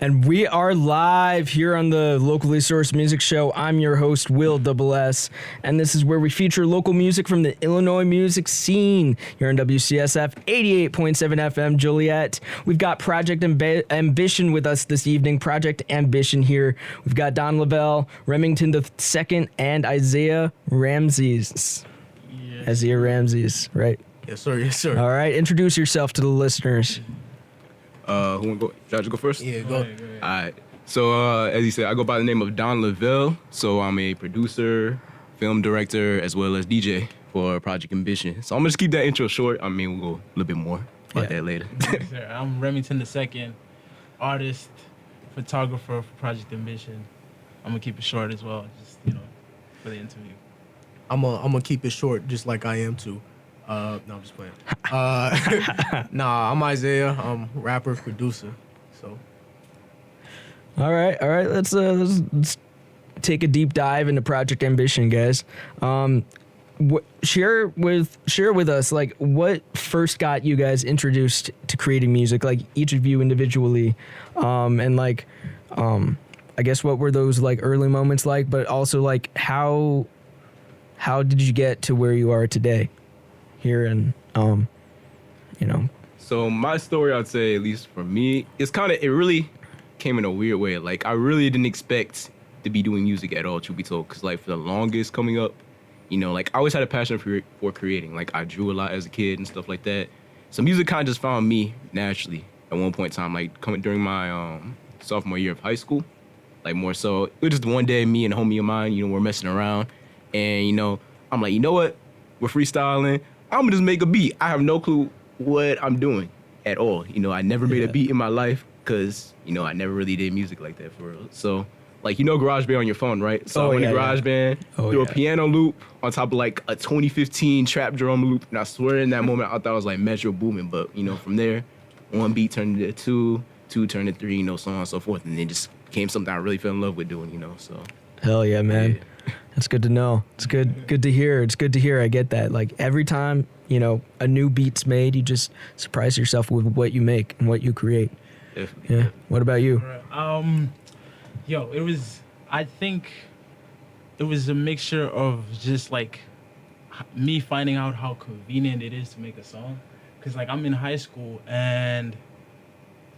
And we are live here on the Locally Sourced Music Show. I'm your host, Will Double S, and this is where we feature local music from the Illinois music scene here on WCSF 88.7 FM Joliet. We've got Project Ambition with us this evening. Project Ambition here. We've got Don Lavelle, Remington II, and Isaiah Ramses. Yeah. Isaiah Ramses, right? Yes, sir. Yes, sir. All right, introduce yourself to the listeners. Who wanna go? Should I just go first? Yeah, go. All right. So, as you said, I go by the name of Don Lavelle. So I'm a producer, film director, as well as DJ for Project Ambition. So I'm gonna just keep that intro short. I mean, we'll go a little bit more about that later. Yes, sir. I'm Remington II, artist, photographer for Project Ambition. I'm gonna keep it short as well, just for the interview. I'm gonna keep it short, just like I am too. No, I'm just playing. Nah, I'm Isaiah. I'm rapper, producer. So. All right. Let's take a deep dive into Project Ambition, guys. Share with us like what first got you guys introduced to creating music, like each of you individually, and like I guess what were those like early moments like, but also like how did you get to where you are today, here and So my story, I'd say, at least for me, it really came in a weird way. Like, I really didn't expect to be doing music at all, truth be told. Because, like, for the longest coming up, like, I always had a passion for creating. Like, I drew a lot as a kid and stuff like that. So music kind of just found me naturally at one point in time, like, coming during my sophomore year of high school. Like, more so, it was just one day, me and a homie of mine, we're messing around. And, I'm like, you know what? We're freestyling. I'm going to just make a beat. I have no clue what I'm doing at all. I never made a beat in my life because, I never really did music like that for real. So, like, GarageBand on your phone, right? So I went to GarageBand, threw a piano loop on top of, like, a 2015 trap drum loop. And I swear in that moment, I thought it was, like, Metro Boomin. But, from there, one beat turned into two turned into three, so on and so forth. And then just became something I really fell in love with doing, so. Hell yeah, man. Yeah. That's good to know. It's good to hear. It's good to hear. I get that. Like every time, a new beat's made, you just surprise yourself with what you make and what you create. Definitely. Yeah. What about you? I think it was a mixture of just like me finding out how convenient it is to make a song. Cause like I'm in high school and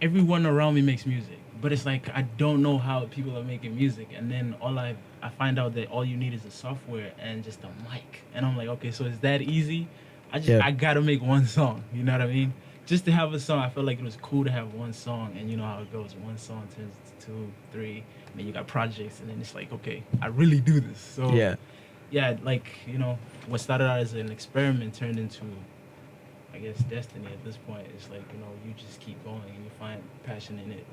everyone around me makes music, but it's like I don't know how people are making music. And then I find out that all you need is a software and just a mic. And I'm like, okay, so is that easy? I gotta make one song, you know what I mean? Just to have a song, I felt like it was cool to have one song, and you know how it goes. One song turns to 2, 3, and then you got projects, and then it's like, okay, I really do this. So like, what started out as an experiment turned into, I guess, destiny at this point. It's like, you just keep going and you find passion in it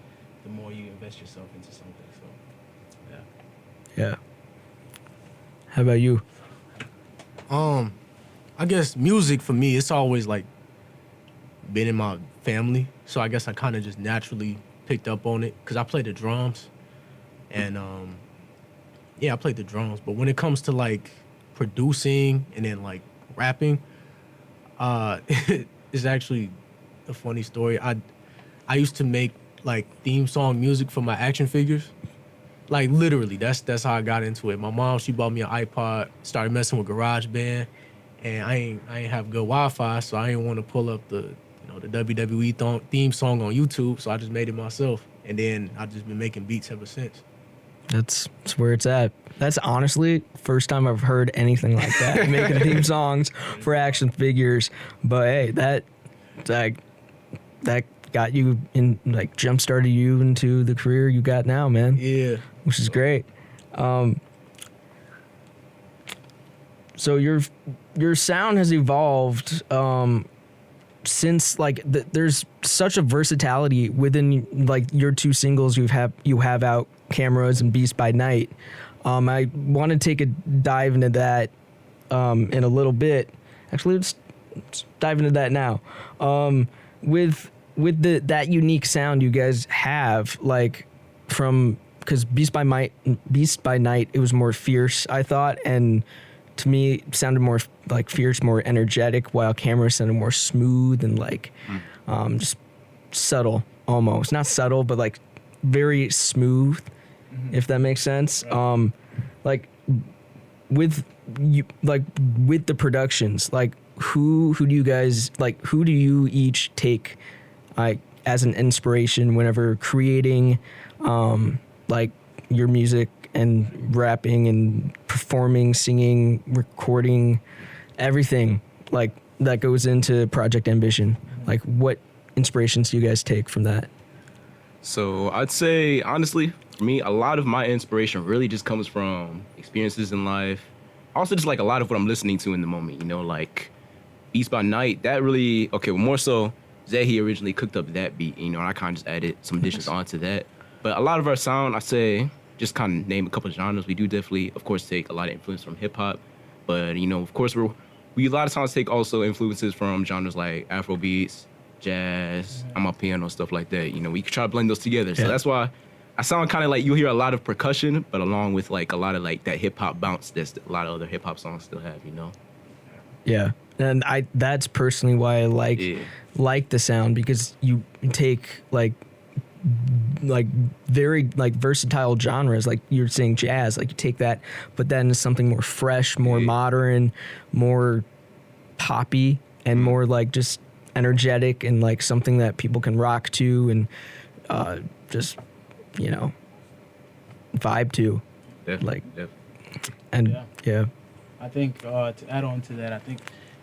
the more you invest yourself into something. So, Yeah. How about you? I guess music for me, it's always like been in my family. So I guess I kind of just naturally picked up on it because I play the drums. And I play the drums. But when it comes to like producing and then like rapping, it's actually a funny story. I used to make like theme song music for my action figures. Like literally, that's how I got into it. My mom, she bought me an iPod, started messing with GarageBand, and I ain't have good Wi-Fi, so I didn't want to pull up the the WWE theme song on YouTube, so I just made it myself, and then I've just been making beats ever since. That's where it's at. That's honestly first time I've heard anything like that. Making theme songs for action figures, but hey, that got you in, like, jump started you into the career you got now, man. Yeah, which is great. So your sound has evolved since like there's such a versatility within like your two singles you have out, Cameras and Beast by Night. I want to take a dive into that in a little bit. Actually, let's dive into that now. With that unique sound you guys have, like because Beast by Night, it was more fierce, I thought, and to me it sounded more like fierce, more energetic, while Cameras sounded more smooth and like just subtle, almost not subtle, but like very smooth, if that makes sense. Right. Like with you, like with the productions, like who do you guys like? Who do you each take, like as an inspiration whenever creating, like your music and rapping and performing, singing, recording, everything like that goes into Project Ambition? Like what inspirations do you guys take from that? So I'd say, honestly, for me, a lot of my inspiration really just comes from experiences in life. Also, just like a lot of what I'm listening to in the moment, you know, like Beats by Night, that really, okay, well, more so, Zehi originally cooked up that beat, you know, and I kind of just added some additions onto that. But a lot of our sound, I say, just kind of name a couple of genres. We do definitely, of course, take a lot of influence from hip hop. But, you know, of course, we a lot of times take also influences from genres like Afro beats, jazz, amapiano, stuff like that. You know, we try to blend those together. So that's why I sound kind of like you'll hear a lot of percussion, but along with like a lot of like that hip hop bounce that a lot of other hip hop songs still have, you know? Yeah. And that's personally why I like the sound, because you take like very like versatile genres, like you're saying jazz, like you take that, but then into something more fresh, more modern, more poppy, and more like just energetic, and like something that people can rock to and just, you know, vibe to. Definitely, Like, and yeah. I think to add on to that, I think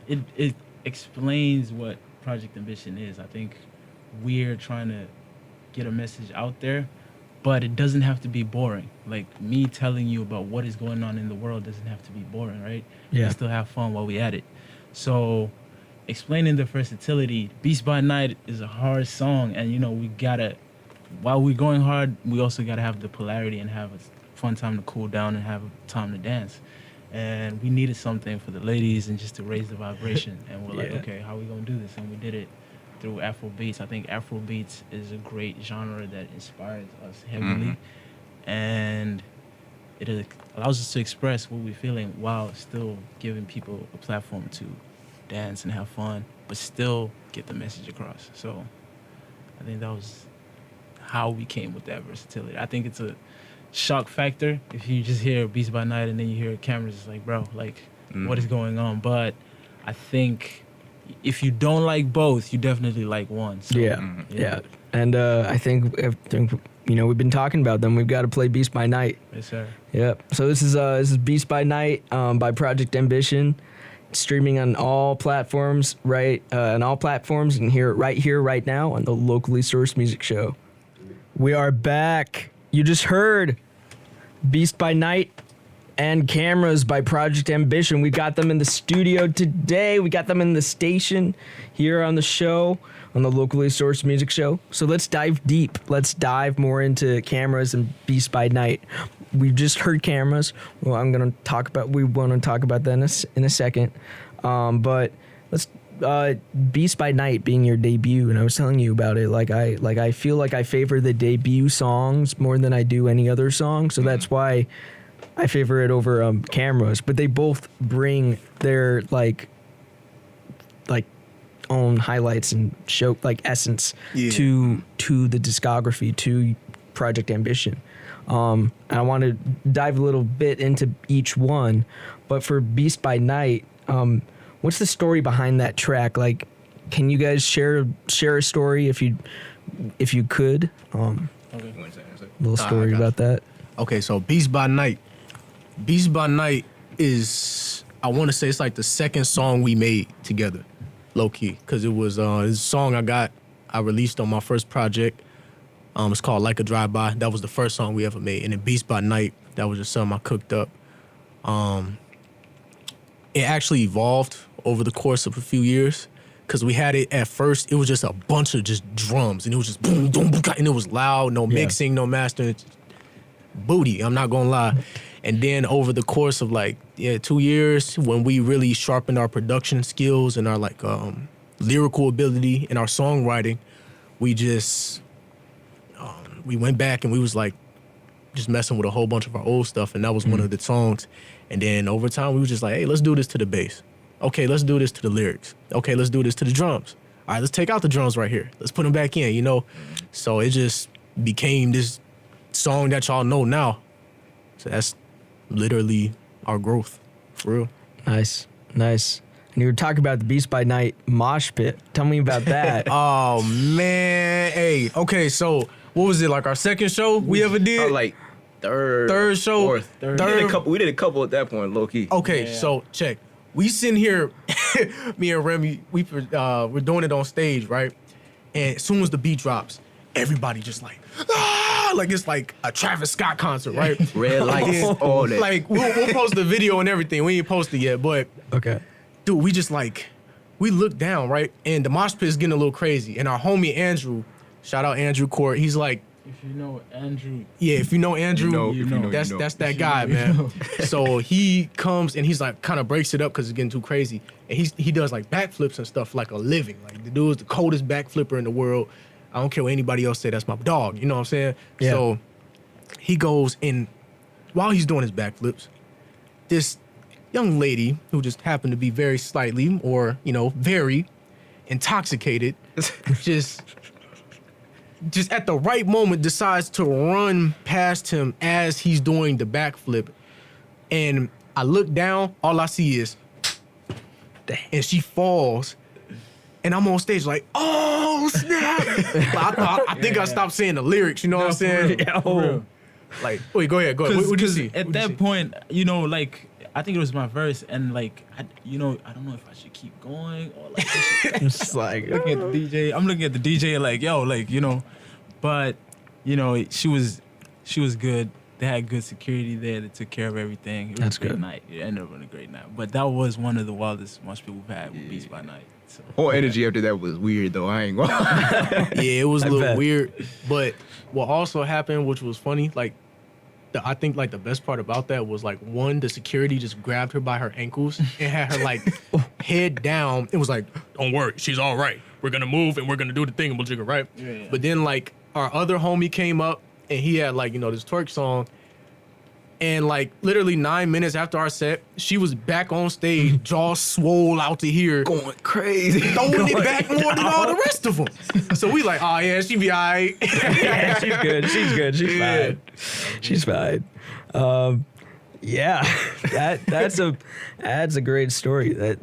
it explains what Project Ambition is. I think we're trying to get a message out there, but it doesn't have to be boring. Like me telling you about what is going on in the world doesn't have to be boring, right? Yeah. We still have fun while we at it. So explaining the versatility, Beats by Night is a hard song, and you know, we gotta, while we're going hard, we also gotta have the polarity and have a fun time to cool down and have time to dance. And we needed something for the ladies and just to raise the vibration. And we're like, okay, how are we gonna do this? And we did it through Afro beats. I think Afro beats is a great genre that inspires us heavily, and it allows us to express what we're feeling while still giving people a platform to dance and have fun, but still get the message across. So I think that was how we came with that versatility. I think it's a shock factor if you just hear Beats by Night and then you hear cameras. It's like, bro, like what is going on? But I think if you don't like both, you definitely like one. So, yeah. And I think you know, we've been talking about them. We've got to play Beast by Night. Yes, sir. Yep. So this is Beast by Night by Project Ambition. It's streaming on all platforms, right? On all platforms, and hear it right now on the Locally Sourced Music Show. We are back. You just heard Beast by Night and Cameras by Project Ambition. We got them in the studio today. We got them in the station here on the show, on the Locally Sourced Music Show. So let's dive deep. Let's dive more into Cameras and Beast by Night. We just heard Cameras. Well, we want to talk about that in a second. But let's Beast by Night being your debut, and I was telling you about it. I feel like I favor the debut songs more than I do any other song. So that's why I favor it over Cameras. But they both bring their like own highlights and show like essence to the discography, to Project Ambition. And I want to dive a little bit into each one. But for Beast by Night, what's the story behind that track? Like, can you guys share a story if you could? Okay. Little story about that. Okay, so Beast by Night. Beast by Night is, I want to say it's like the second song we made together, low key, because it was it's a song I released on my first project. It's called Like a Drive-By. That was the first song we ever made. And then Beast by Night, that was just something I cooked up. It actually evolved over the course of a few years, because we had it at first, it was just a bunch of just drums, and it was just boom, boom, boom, and it was loud, no mixing, no mastering, booty, I'm not gonna lie. And then over the course of 2 years, when we really sharpened our production skills and our lyrical ability and our songwriting, we just we went back and we was just messing with a whole bunch of our old stuff, and that was one of the songs. And then over time, we was just like, hey, let's do this to the bass. Okay, let's do this to the lyrics. Okay, let's do this to the drums. All right, let's take out the drums right here. Let's put them back in, you know? So it just became this song that y'all know now. So that's literally our growth, for real. Nice. And you were talking about the Beast by Night mosh pit. Tell me about that. Oh man, hey, okay, so what was it, like our second show we ever did? Like third show, fourth. We did a couple at that point, low key. Okay, Yeah. so check. We sitting here, me and Remy, we're doing it on stage, right? And as soon as the beat drops, everybody just like, like it's like a Travis Scott concert, right? Red lights, Then, all that. Like we'll post the video and everything. We ain't posted yet, but Okay. dude, we just like, we look down, right? And the mosh pit is getting a little crazy. And our homie Andrew, shout out Andrew Court, he's like, If you know Andrew, yeah, if you know Andrew, You know. that's that guy, man. So he comes and he's like kind of breaks it up because it's getting too crazy. And he does like backflips and stuff like a living. Like the dude's the coldest backflipper in the world. I don't care what anybody else say. That's my dog. You know what I'm saying? Yeah. So he goes and while he's doing his backflips, this young lady who just happened to be very slightly or very intoxicated, just at the right moment decides to run past him as he's doing the backflip. And I look down, all I see is, and she falls. And I'm on stage like, oh, snap. I think I stopped saying the lyrics, you know what I'm saying? for real. Like, wait, go ahead. What'd you Because see? at What'd you that see? point, like I think it was my verse, and like I don't know if I should keep going or like It's like, looking at the DJ. I'm looking at the DJ like, yo, like but she was good. They had good security there. They took care of everything. It was That's a great good. night. It ended up being a great night. But that was one of the wildest mosh pit we've had with Beats by Night. So. Whole energy after that was weird though. I ain't gonna. Yeah, it was a I little bet. weird. But what also happened, which was funny, like, I think like the best part about that was like one, the security just grabbed her by her ankles and had her like head down. It was like, don't worry, she's all right. We're gonna move and we're gonna do the thing and we'll jiggle, right? Yeah. But then like our other homie came up and he had like this twerk song. And like literally 9 minutes after our set, she was back on stage, jaw swole out to here, Going crazy. throwing it back more than all the rest of them. So we like, oh yeah, she be all right. yeah, she's good. She's good. She's Yeah. fine. She's fine. Yeah, that's a great story. I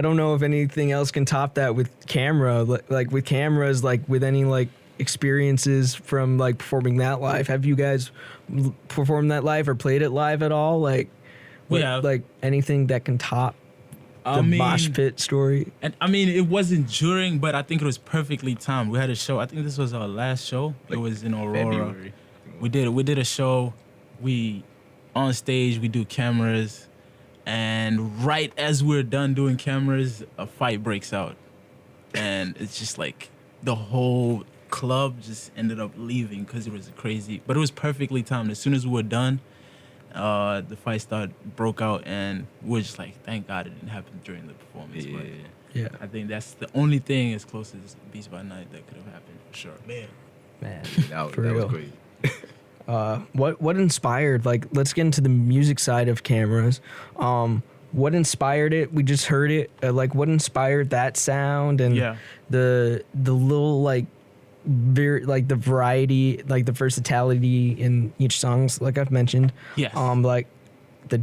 don't know if anything else can top that with camera. Like with cameras, like with any like experiences from like performing that live. Have you guys performed that live or played it live at all? Like, have. like anything that can top the mosh pit story? And I mean, it wasn't during, but I think it was perfectly timed. We had a show. I think this was our last show. It was in Aurora. February. We did a show. We on stage. We do cameras, and right as we're done doing cameras, a fight breaks out, and it's just like the whole club just ended up leaving because it was crazy. But it was perfectly timed. As soon as we were done, the fight broke out, and we're just like, thank God it didn't happen during the performance. Yeah. But Yeah, I think that's the only thing as close as Beats by Night that could have happened for sure. Man. man. That For was real. great. What inspired, like, let's get into the music side of cameras. What inspired it? We just heard it. Like, what inspired that sound and Yeah. the little like the variety, like the versatility in each songs, like I've mentioned. Yes. Like the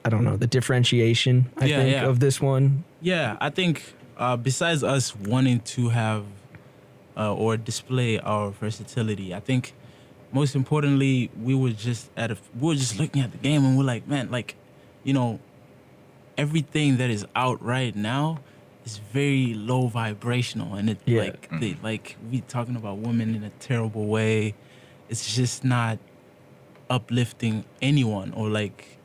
I don't know, the differentiation I Yeah, think yeah. of this one. Yeah, I think besides us wanting to have or display our versatility, I think most importantly we were just looking at the game and we're like, man, like, everything that is out right now is very low vibrational, and it Yeah. we talking about women in a terrible way. It's just not uplifting anyone or like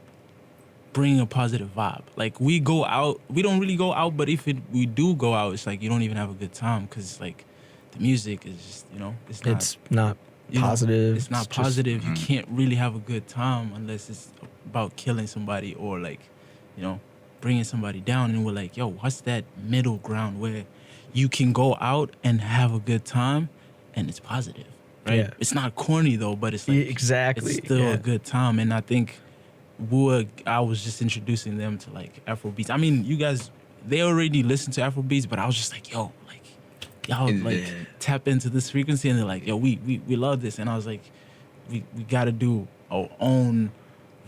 bringing a positive vibe. Like we go out, we don't really go out, but we do go out, it's like you don't even have a good time because like the music is just It's not you know, positive. it's not just- positive. You can't really have a good time unless it's about killing somebody or like, bringing somebody down. And we're like, yo, what's that middle ground where you can go out and have a good time and it's positive, right? Yeah. It's not corny though, but it's like Exactly, it's still yeah. a good time. And I think I was just introducing them to like Afro beats. I mean, you guys, they already listen to Afro beats, but I was just like, yo, like y'all And like then- tap into this frequency, and they're like, yo, we love this, and I was like, we got to do our own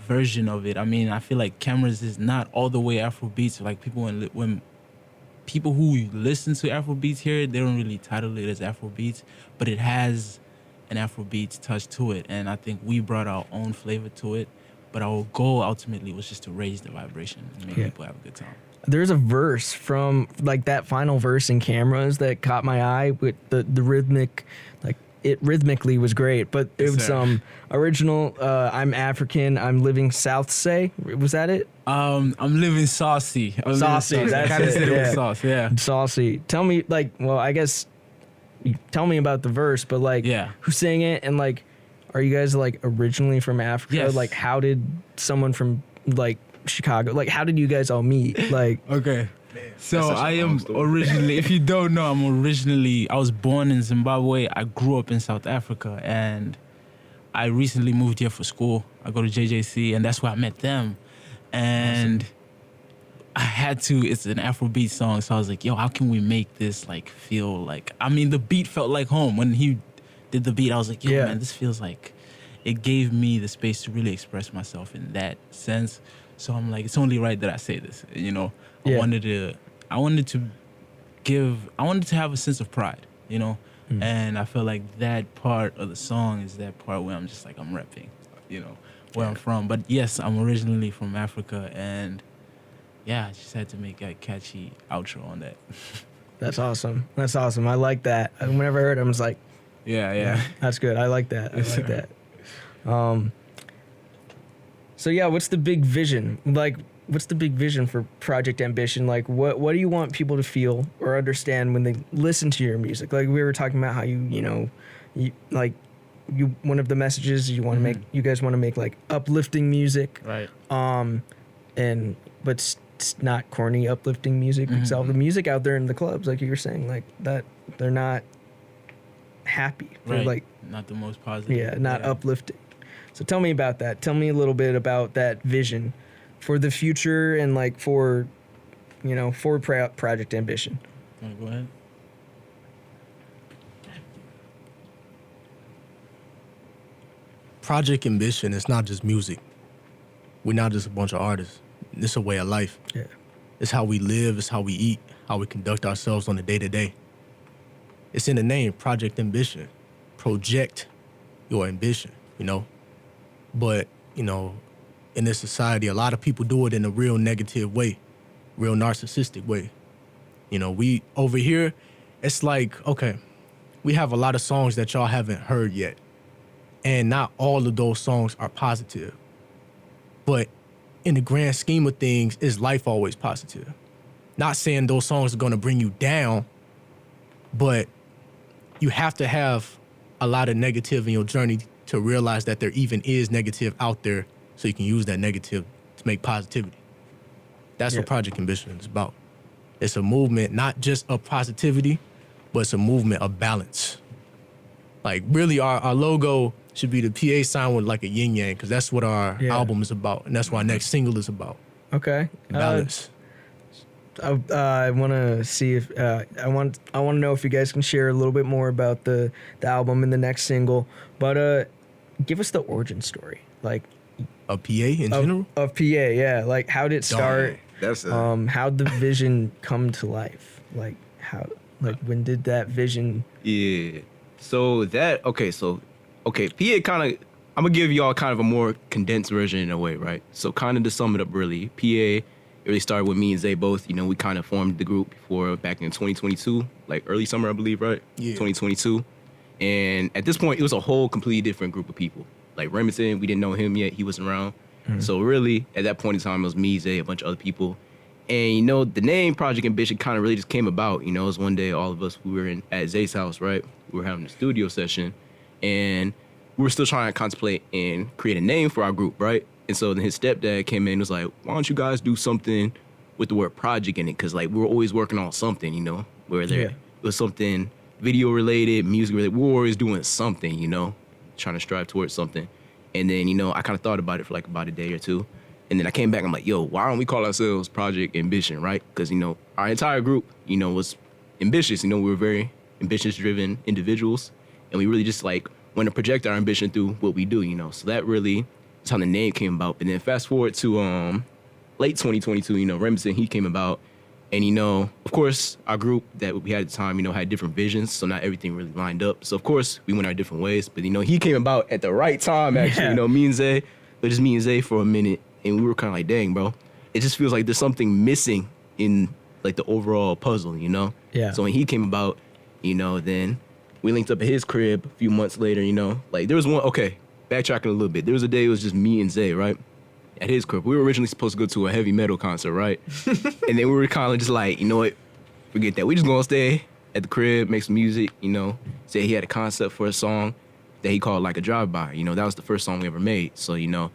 version of it. I mean, I feel like Cameras is not all the way Afro beats. Like when people who listen to Afro beats here, they don't really title it as Afro beats, but it has an Afro beats touch to it, and I think we brought our own flavor to it. But our goal ultimately was just to raise the vibration and make people have a good time. There's a verse from like that final verse in Cameras that caught my eye with the rhythmic, like it rhythmically was great, but it Yes, was sir. Original. I'm African. I'm living South. Say, was that it? I'm living saucy. Saucy, that's Kinda it, said yeah. with sauce, yeah. Saucy. Tell me, like, well, I guess you tell me about the verse, but like, Yeah. who sang it, and like, are you guys like originally from Africa? Yes. Like, how did someone from like Chicago, like, how did you guys all meet? Like, Okay. So That's such a I long am story. originally, if you don't know, I was born in Zimbabwe. I grew up in South Africa, and I recently moved here for school. I go to JJC, and that's where I met them. And I had to, it's an Afrobeat song, so I was like, yo, how can we make this like feel like, I mean, the beat felt like home. When he did the beat, I was like, yo, Yeah. man, this feels like, it gave me the space to really express myself in that sense. So I'm like, it's only right that I say this, you know? Yeah. I wanted to have a sense of pride, you know? And I feel like that part of the song is that part where I'm just like, I'm repping, you know, where I'm from. But yes, I'm originally from Africa, and yeah, I just had to make a catchy outro on that. that's awesome. That's awesome. I like that. Whenever I heard it, I was like, Yeah. that's good. I like that. I like that. So yeah, what's the big vision? Like, what's the big vision for Project Ambition? Like, what do you want people to feel or understand when they listen to your music? Like, we were talking about how you one of the messages you want to make, you guys want to make like uplifting music, Right. but it's not corny uplifting music. It's all the music out there in the clubs, like you were saying, like that they're not happy. They're Right. like, Not the most positive. not uplifting. So tell me about that. Tell me a little bit about that vision for the future and like for Project Ambition. Wanna go ahead? Project Ambition is not just music. We're not just a bunch of artists. It's a way of life. Yeah. It's how we live. It's how we eat. How we conduct ourselves on a day-to-day. It's in the name, Project Ambition. Project your ambition, you know? But, you know, in this society, a lot of people do it in a real negative way, real narcissistic way. You know, we over here, it's like, okay, we have a lot of songs that y'all haven't heard yet. And not all of those songs are positive. But in the grand scheme of things, is life always positive? Not saying those songs are gonna bring you down, but you have to have a lot of negative in your journey to realize that there even is negative out there, so you can use that negative to make positivity. That's Yeah. what Project Ambition is about. It's a movement, not just of positivity, but it's a movement of balance. Like, really, our logo should be the PA sign with like a yin yang, because that's what our Yeah. album is about, and that's what our next single is about. Okay. Balance. I want to see if I want to know if you guys can share a little bit more about the album and the next single. But give us the origin story, like A PA in general. of PA. Yeah, like how did it start? That's How'd the vision come to life? Like when did that vision? yeah. So PA kind of, I'm gonna give y'all kind of a more condensed version in a way, right? So kind of to sum it up, really, PA. It really started with me and Zay both. You know, we kind of formed the group back in 2022, like early summer, I believe, right? Yeah. 2022. And at this point, it was a whole completely different group of people. Like Remington, we didn't know him yet. He wasn't around. So really, at that point in time, it was me, Zay, a bunch of other people. And, you know, the name Project Ambition kind of really just came about. You know, it was one day all of us, we were at Zay's house, right? We were having a studio session. And we were still trying to contemplate and create a name for our group, right? And so then his stepdad came in and was like, why don't you guys do something with the word project in it? Because, like, we were always working on something, you know, whether it was something video related, music related. We were always doing something, you know, trying to strive towards something. And then, you know, I kind of thought about it for like about a day or two. And then I came back, I'm like, yo, why don't we call ourselves Project Ambition, right? Because, you know, our entire group, you know, was ambitious. You know, we were very ambitious-driven individuals, and we really just like want to project our ambition through what we do, you know. So that really is how the name came about. And then fast forward to late 2022, you know, rem-ii-ngton, he came about, and you know, of course, our group that we had at the time, you know, had different visions, so not everything really lined up. So of course, we went our different ways, but you know, he came about at the right time. Actually, you know, me and Zay, but just me and Zay for a minute, and we were kind of like, dang, bro, it just feels like there's something missing in like the overall puzzle, you know. Yeah. So when he came about, you know, then we linked up at his crib a few months later, you know. Like, there was one, okay, backtracking a little bit. There was a day it was just me and Zay, right? At his crib. We were originally supposed to go to a heavy metal concert, right? And then we were kind of just like, you know what? Forget that. We just gonna stay at the crib, make some music, you know. Say he had a concept for a song that he called like a drive-by. You know, that was the first song we ever made. So, you know,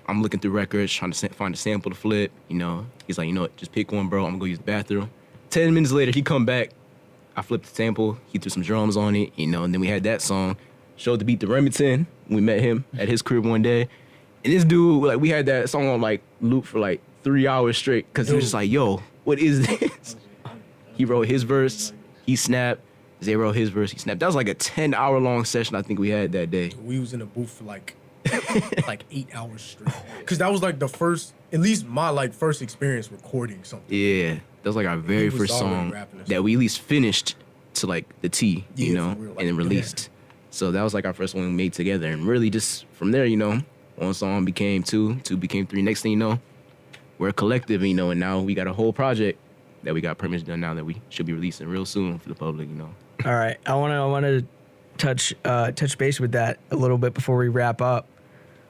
I'm looking through records, trying to find a sample to flip, you know. He's like, you know what? Just pick one, bro. I'm gonna go use the bathroom. 10 minutes later, he come back. I flipped the sample. He threw some drums on it, you know, and then we had that song. Showed the beat to rem-ii-ngton. We met him at his crib one day. And this dude, like, we had that song on, like, loop for, like, 3 hours straight. Because he was just like, yo, what is this? He wrote his verse. He snapped. Zay wrote his verse. He snapped. That was, like, a 10-hour-long session I think we had that day. We was in a booth for, like 8 hours straight. Because that was, like, the first, at least my, like, first experience recording something. Yeah. That was, like, our very was first already song rapping or that we at least finished to, like, the T, you Yeah, know, for real, like, and then released. So that was, like, our first one we made together. And really just from there, you know, one song became two became three. Next thing you know, we're a collective, you know, and now we got a whole project that we got permits done now that we should be releasing real soon for the public, you know. All right, I want to touch base with that a little bit before we wrap up.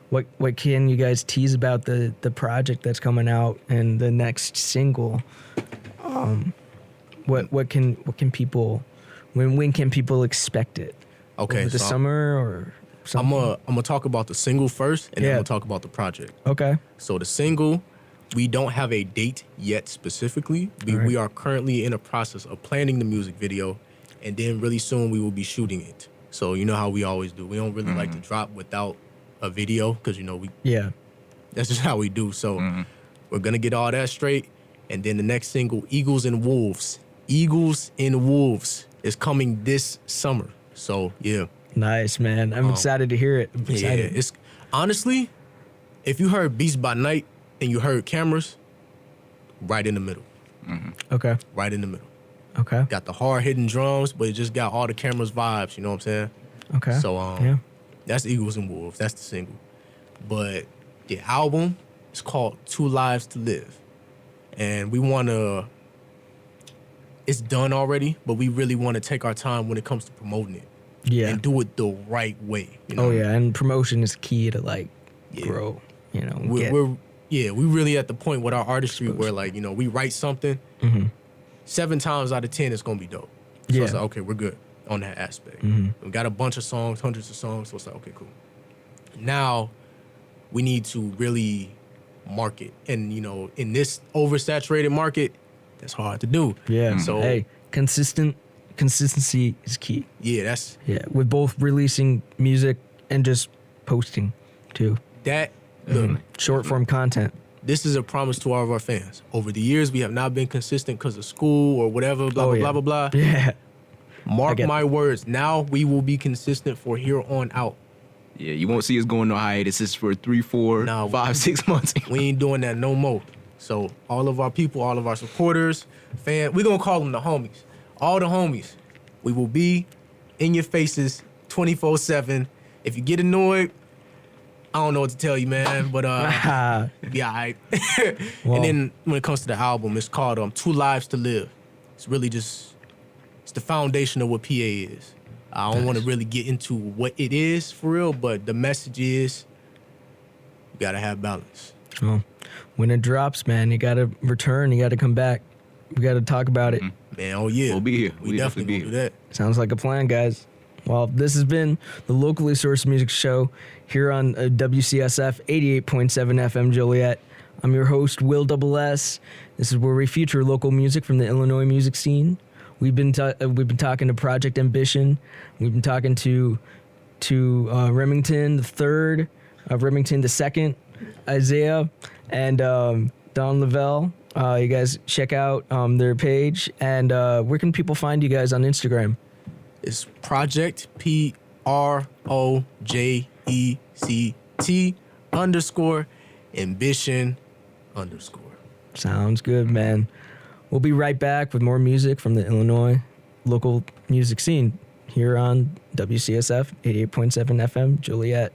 What can you guys tease about the project that's coming out and the next single? What can people when can people expect it? Okay, Over the so summer or I'm something? gonna talk about the single first, and then Yeah. I'm gonna talk about the project. Okay. So the single, we don't have a date yet specifically. We are currently in a process of planning the music video, and then really soon we will be shooting it. So you know how we always do. We don't really like to drop without a video because you know Yeah. that's just how we do. So we're gonna get all that straight, and then the next single, Eagles and Wolves, is coming this summer. So yeah. Nice, man. I'm excited to hear it. I'm Yeah, excited. it's honestly, if you heard Beats by Night and you heard Cameras, right in the middle. Okay. Right in the middle. Okay. Got the hard hitting drums, but it just got all the Cameras vibes, you know what I'm saying? Okay. So yeah. that's Eagles and Wolves. That's the single. But the album is called Two Lives to Live. And we wanna it's done already, but we really want to take our time when it comes to promoting it. Yeah. And do it the right way. You know? Oh yeah, and promotion is key to like Yeah. grow. You know, we really at the point with our artistry where like, you know, we write something, 7 times out of 10 it's gonna be dope. So Yeah. it's like, okay, we're good on that aspect. We got a bunch of songs, hundreds of songs, so it's like, okay, cool. Now we need to really market. And, you know, in this oversaturated market, that's hard to do. Yeah. So hey, consistency is key. yeah, that's Yeah, with both releasing music and just posting too. that. Look, Short form content. this is a promise to all of our fans. Over the years, we have not been consistent because of school or whatever, blah, Oh, blah, yeah. blah, blah, blah. Yeah. Mark get my words. Now we will be consistent for here on out. Yeah, you won't see us going no hiatus for 3, 4, No. 5, 6 months. We ain't doing that no more. So all of our people, all of our supporters, we're going to call them the homies. All the homies. We will be in your faces 24/7. If you get annoyed, I don't know what to tell you, man, but be all right. Well- And then when it comes to the album, it's called Two Lives to Live. It's really just, it's the foundation of what PA is. I don't want to really get into what it is for real, but the message is you got to have balance. Well, when it drops, man, you gotta return. You gotta come back. We gotta talk about it. Man, oh yeah. We'll be here. We We'll definitely definitely gonna be do that. Sounds like a plan, guys. Well, this has been the locally sourced music show here on WCSF 88.7 FM Joliet. I'm your host, Will Double S. This is where we feature local music from the Illinois music scene. We've been talking to Project Ambition. We've been talking to Remington the Third, Remington the Second, Isaiah, and Don Lavelle. You guys check out their page. And where can people find you guys on Instagram? It's Project PROJECT_ambition_. Sounds good, man. We'll be right back with more music from the Illinois local music scene here on WCSF 88.7 FM Joliet.